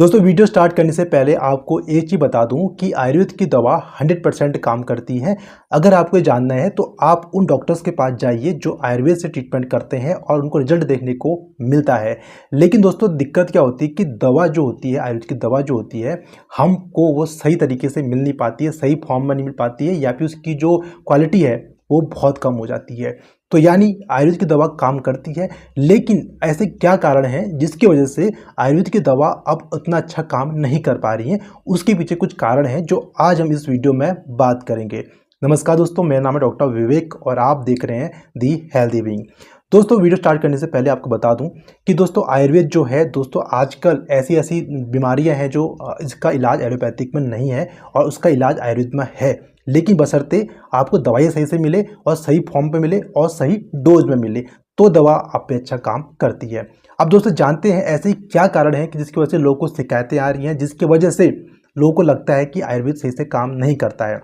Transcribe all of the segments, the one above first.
दोस्तों video start करने से पहले आपको एक चीज़ बता दूं कि आयुर्वेद की दवा 100% काम करती है। अगर आपको ये जानना है तो आप उन डॉक्टर्स के पास जाइए जो आयुर्वेद से ट्रीटमेंट करते हैं और उनको रिजल्ट देखने को मिलता है। लेकिन दोस्तों दिक्कत क्या होती है कि दवा जो होती है, आयुर्वेद की दवा जो होती है, हमको वो सही तरीके से मिल नहीं पाती है, सही फॉर्म में नहीं मिल पाती है, या फिर उसकी जो क्वालिटी है वो बहुत कम हो जाती है। तो यानी आयुर्वेद की दवा काम करती है, लेकिन ऐसे क्या कारण हैं जिसकी वजह से आयुर्वेद की दवा अब उतना अच्छा काम नहीं कर पा रही है। उसके पीछे कुछ कारण हैं जो आज हम इस वीडियो में बात करेंगे। नमस्कार दोस्तों, मेरा नाम है डॉक्टर विवेक और आप देख रहे हैं दी हेल्दी विंग। दोस्तों वीडियो स्टार्ट करने से पहले आपको बता दूं कि दोस्तों आयुर्वेद जो है दोस्तों आजकल ऐसी ऐसी बीमारियां हैं जो इसका इलाज एलोपैथिक में नहीं है और उसका इलाज आयुर्वेद में है, लेकिन बशर्ते आपको दवाई सही से मिले और सही फॉर्म पे मिले और सही डोज में मिले तो दवा आप पे अच्छा काम करती है। अब दोस्तों जानते हैं ऐसे क्या कारण है कि जिसकी वजह से लोगों को शिकायतें आ रही हैं, जिसकी वजह से लोगों को लगता है कि आयुर्वेद सही से काम नहीं करता है।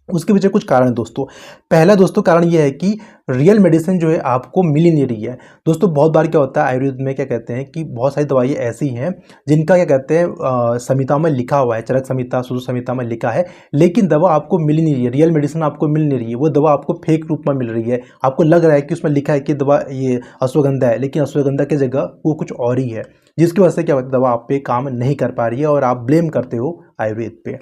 उसके पीछे कुछ कारण है दोस्तों। पहला दोस्तों कारण यह है कि रियल मेडिसिन जो है आपको मिल ही नहीं रही है। दोस्तों बहुत बार क्या होता है आयुर्वेद में, क्या कहते हैं कि बहुत सारी दवाइयाँ ऐसी हैं जिनका क्या कहते हैं संहिता में लिखा हुआ है, चरक संहिता, सूत्र संहिता में लिखा है, लेकिन दवा आपको मिल ही नहीं रही है, रियल मेडिसिन आपको मिल नहीं रही है। वो दवा आपको फेक रूप में मिल रही है। आपको लग रहा है कि उसमें लिखा है कि दवा ये अश्वगंधा है, लेकिन अश्वगंधा की जगह वो कुछ और ही है, जिसकी वजह से क्या होता है दवा आप पे काम नहीं कर पा रही है और आप ब्लेम करते हो आयुर्वेद पे।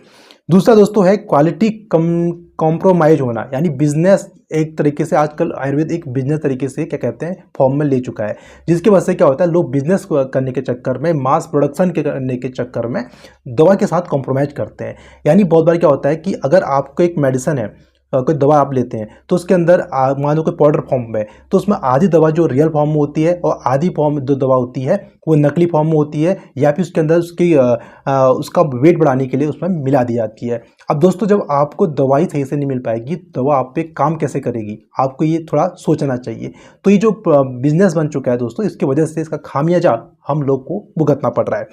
दूसरा दोस्तों है क्वालिटी कॉम्प्रोमाइज होना, यानी बिजनेस। एक तरीके से आजकल आयुर्वेद एक बिजनेस तरीके से क्या कहते हैं फॉर्म में ले चुका है, जिसकी वजह से क्या होता है लोग बिजनेस करने के चक्कर में, मास प्रोडक्शन के करने के चक्कर में दवा के साथ कॉम्प्रोमाइज करते हैं। यानी बहुत बार क्या होता है कि अगर आपको एक मेडिसिन है, कोई दवा आप लेते हैं तो उसके अंदर मान लो कोई पाउडर फॉर्म में, तो उसमें आधी दवा जो रियल फॉर्म में होती है और आधी फॉर्म जो दवा होती है वो नकली फॉर्म में होती है, या फिर उसके अंदर उसका वेट बढ़ाने के लिए उसमें मिला दी जाती है। अब दोस्तों जब आपको दवाई सही से नहीं मिल पाएगी, दवा आप पे काम कैसे करेगी, आपको ये थोड़ा सोचना चाहिए। तो ये जो बिजनेस बन चुका है दोस्तों, इसकी वजह से इसका खामियाजा हम लोग को भुगतना पड़ रहा है।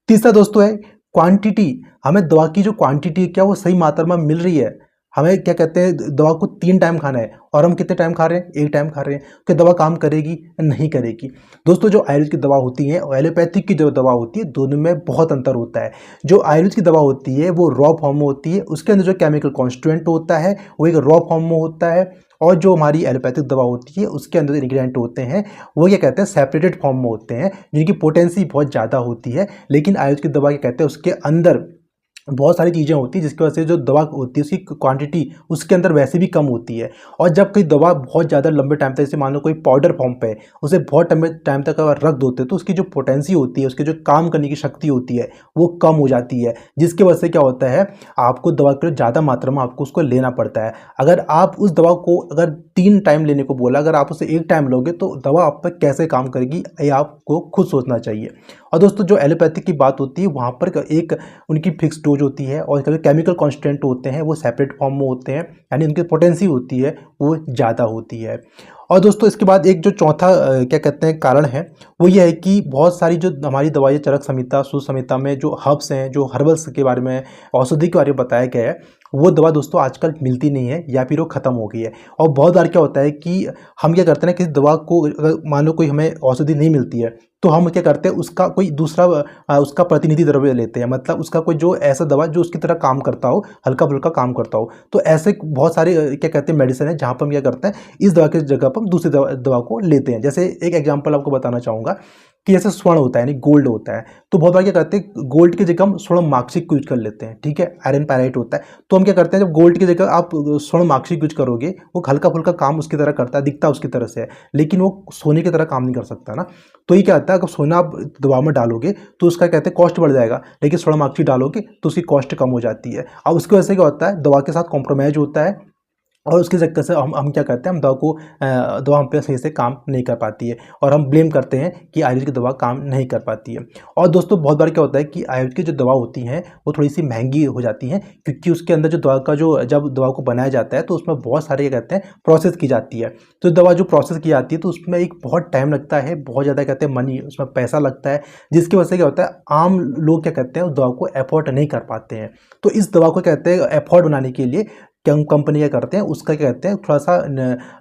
तीसरा दोस्तों है क्वांटिटी। हमें दवा की जो क्वांटिटी क्या वो सही मात्रा में मिल रही है। हमें क्या कहते हैं दवा को 3 टाइम खाना है और हम कितने टाइम खा रहे हैं, 1 टाइम खा रहे हैं। कि दवा काम करेगी नहीं करेगी। दोस्तों जो आयुर्वेद की दवा होती है और एलोपैथिक की जो दवा होती है, दोनों में बहुत अंतर होता है। जो आयुर्वेद की दवा होती है वो रॉ फॉर्म में होती है, उसके अंदर जो केमिकल कॉन्स्टिट्यूएंट होता है वो एक रॉ फॉर्म में होता है, और जो हमारी एलोपैथिक दवा होती है उसके अंदर इंग्रेडिएंट होते हैं वो क्या कहते हैं सेपरेटेड फॉर्म में होते हैं, जिनकी पोटेंसी बहुत ज़्यादा होती है। लेकिन आयुर्वेद की दवा क्या कहते हैं उसके अंदर बहुत सारी चीज़ें होती हैं, जिसकी वजह से जो दवा होती है उसकी क्वांटिटी उसके अंदर वैसे भी कम होती है। और जब कोई दवा बहुत ज़्यादा लंबे टाइम तक, जैसे मान लो कोई पाउडर फॉर्म पे है, उसे बहुत टाइम तक अगर रख दोते तो उसकी जो पोटेंसी होती है, उसकी जो काम करने की शक्ति होती है वो कम हो जाती है, जिसकी वजह से क्या होता है आपको दवा के ज़्यादा मात्रा में आपको उसको लेना पड़ता है। अगर आप उस दवा को अगर 3 टाइम लेने को बोला, अगर आप उसे 1 टाइम लोगे तो दवा आप पर कैसे काम करेगी ये आपको खुद सोचना चाहिए। और दोस्तों जो एलोपैथिक की बात होती है वहाँ पर एक उनकी फिक्स डोज होती है और केमिकल कॉन्स्टेंट होते हैं वो सेपरेट फॉर्म में होते हैं, यानी उनकी पोटेंसी होती है वो ज़्यादा होती है। और दोस्तों इसके बाद एक जो चौथा क्या कहते हैं कारण है वो ये है कि बहुत सारी जो हमारी दवाई चरक संहिता, सूत्र संहिता में जो हर्ब्स हैं, जो हर्बल्स के बारे में, औषधि के बारे में बताया गया है, वो दवा दोस्तों आजकल मिलती नहीं है या फिर वो ख़त्म हो गई है। और बहुत बार क्या होता है कि हम क्या करते हैं कि दवा को अगर मान लो कोई हमें औषधि नहीं मिलती है तो हम क्या करते हैं उसका कोई दूसरा उसका प्रतिनिधि द्रव्य लेते हैं, मतलब उसका कोई जो ऐसा दवा जो उसकी तरह काम करता हो, हल्का फुल्का काम करता हो। तो ऐसे बहुत सारे क्या कहते हैं मेडिसिन है जहाँ पर हम क्या करते हैं इस दवा की जगह पर हम दूसरी दवा को लेते हैं। जैसे एक एग्जाम्पल आपको बताना चाहूँगा कि जैसे स्वर्ण होता है यानी गोल्ड होता है, तो बहुत बार क्या करते हैं गोल्ड की जगह हम स्वर्ण मार्कशीट यूज कर लेते हैं, ठीक है। आयरन पैराइट होता है, तो हम क्या करते हैं जब गोल्ड की जगह आप स्वर्ण मार्कशीट यूज करोगे, वो हल्का फुल्का काम उसकी तरह करता है, दिखता उसकी तरह से है, लेकिन वो सोने की तरह काम नहीं कर सकता ना। तो ये क्या होता है अगर सोना आप दवा में डालोगे तो उसका कहते हैं कॉस्ट बढ़ जाएगा, लेकिन स्वर्ण मार्कशीट डालोगे तो उसकी कॉस्ट कम हो जाती है। अब उसकी वजह से क्या होता है दवा के साथ कॉम्प्रोमाइज होता है और उसके चक्कर से हम क्या करते हैं हम दवा हम पे सही से काम नहीं कर पाती है और हम ब्लेम करते हैं कि आयुर्वेद की दवा काम नहीं कर पाती है। और दोस्तों बहुत बार क्या होता है कि आयुर्वेद की जो दवा होती हैं वो थोड़ी सी महंगी हो जाती हैं, क्योंकि उसके अंदर जो दवा का जो जब दवा को बनाया जाता है तो उसमें बहुत सारे क्या कहते हैं प्रोसेस की जाती है। तो दवा जो प्रोसेस की जाती है तो उसमें एक बहुत टाइम लगता है, बहुत ज़्यादा कहते हैं मनी, उसमें पैसा लगता है, जिसकी वजह से क्या होता है आम लोग क्या कहते हैं उस दवा को अफोर्ड नहीं कर पाते हैं। तो इस दवा को कहते हैं अफोर्ड बनाने के लिए कंपनी क्या करते हैं उसका क्या कहते हैं थोड़ा सा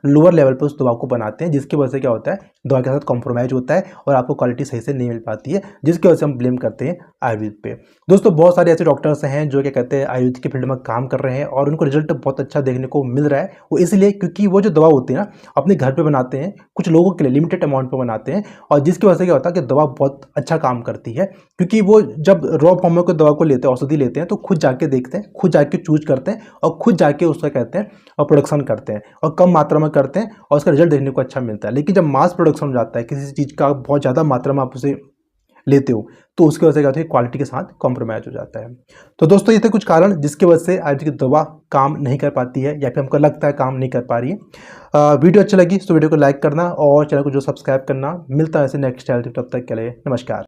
लोअर लेवल पे उस दवा को बनाते हैं, जिसकी वजह से क्या होता है दवा के साथ कॉम्प्रोमाइज़ होता है और आपको क्वालिटी सही से नहीं मिल पाती है, जिसकी वजह से हम ब्लेम करते हैं आयुर्वेद पे। दोस्तों बहुत सारे ऐसे डॉक्टर्स हैं जो क्या कहते हैं आयुर्वेद के फील्ड में काम कर रहे हैं और उनको रिजल्ट बहुत अच्छा देखने को मिल रहा है। वो इसलिए क्योंकि वो जो दवा होती है ना अपने घर पे बनाते हैं, कुछ लोगों के लिए लिमिटेड अमाउंट पे बनाते हैं, और जिसकी वजह से क्या होता है कि दवा बहुत अच्छा काम करती है। क्योंकि वो जब रॉ फॉर्म में कोई दवा को लेते हैं, औषधि लेते हैं, तो खुद जाके देखते हैं, खुद जाके चूज करते हैं और खुद जाके उसका कहते हैं और प्रोडक्शन करते हैं और कम मात्रा में करते हैं और उसका रिजल्ट देखने को अच्छा मिलता है। लेकिन जब मास प्रोडक्शन हो जाता है किसी चीज़ का, बहुत ज़्यादा मात्रा में आप उसे लेते हो, तो उसकी वजह से क्या होता है क्वालिटी के साथ कॉम्प्रोमाइज़ हो जाता है। तो दोस्तों ये थे कुछ कारण जिसकी वजह से आयुर्वेदिक की दवा काम नहीं कर पाती है या फिर हमको लगता है काम नहीं कर पा रही है। वीडियो अच्छी लगी तो वीडियो को लाइक करना और चैनल को जो सब्सक्राइब करना। मिलता है ऐसे नेक्स्ट टाइम, तब तक के लिए नमस्कार।